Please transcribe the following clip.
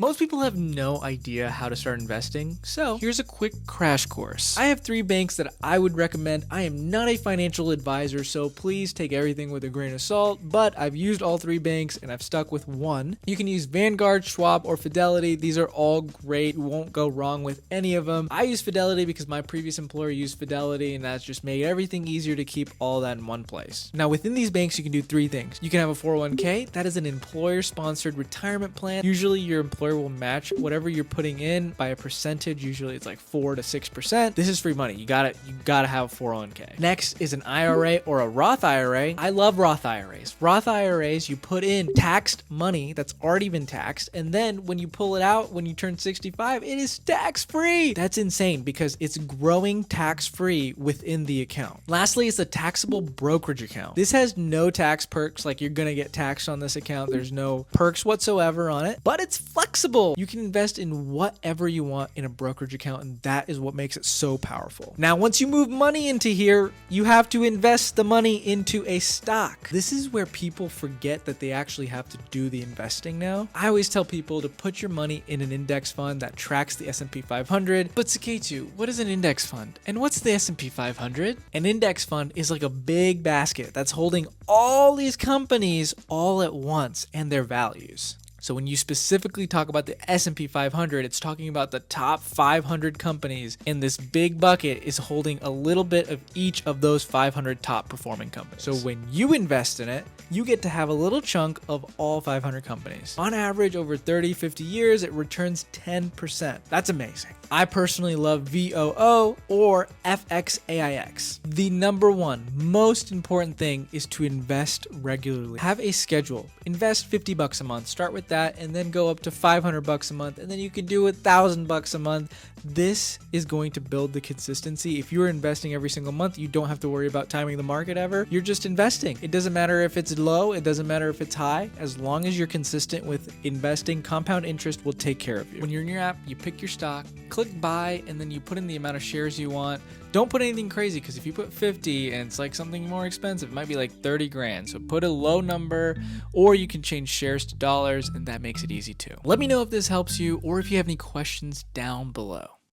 Most people have no idea how to start investing, so here's a quick crash course. I have 3 banks that I would recommend. I am not a financial advisor, so please take everything with a grain of salt, but I've used all 3 banks and I've stuck with one. You can use Vanguard, Schwab, or Fidelity. These are all great. You won't go wrong with any of them. I use Fidelity because my previous employer used Fidelity, and that's just made everything easier to keep all that in one place. Now, within these banks, you can do 3 things. You can have a 401k. That is an employer-sponsored retirement plan. Usually, your employer will match whatever you're putting in by a percentage. Usually it's like 4 to 6%. This is free money. You gotta have a 401k. Next is an IRA or a Roth IRA. I love Roth IRAs. Roth IRAs, you put in taxed money that's already been taxed, and then when you pull it out when you turn 65, it is tax free. That's insane because it's growing tax free within the account. Lastly, it's a taxable brokerage account. This has no tax perks, like you're gonna get taxed on this account. There's no perks whatsoever on it, but it's flexible. You can invest in whatever you want in a brokerage account, and that is what makes it so powerful. Now, once you move money into here, you have to invest the money into a stock. This is where people forget that they actually have to do the investing now. I always tell people to put your money in an index fund that tracks the S&P 500. But Saketu, what is an index fund? And what's the S&P 500? An index fund is like a big basket that's holding all these companies all at once and their values. So when you specifically talk about the S&P 500, it's talking about the top 500 companies, and this big bucket is holding a little bit of each of those 500 top performing companies. So when you invest in it, you get to have a little chunk of all 500 companies. On average, over 30, 50 years, it returns 10%. That's amazing. I personally love VOO or FXAIX. The number one most important thing is to invest regularly. Have a schedule. Invest $50 a month. Start with that and then go up to $500 a month, and then you can do $1,000 a month. This is going to build the consistency. If you're investing every single month, you don't have to worry about timing the market ever. You're just investing. It doesn't matter if it's low, it doesn't matter if it's high. As long as you're consistent with investing, compound interest will take care of you. When you're in your app, you pick your stock, click buy, and then you put in the amount of shares you want. Don't put anything crazy, because if you put 50 and it's like something more expensive, it might be like 30 grand. So put a low number, or you can change shares to dollars, and that makes it easy too. Let me know if this helps you or if you have any questions down below.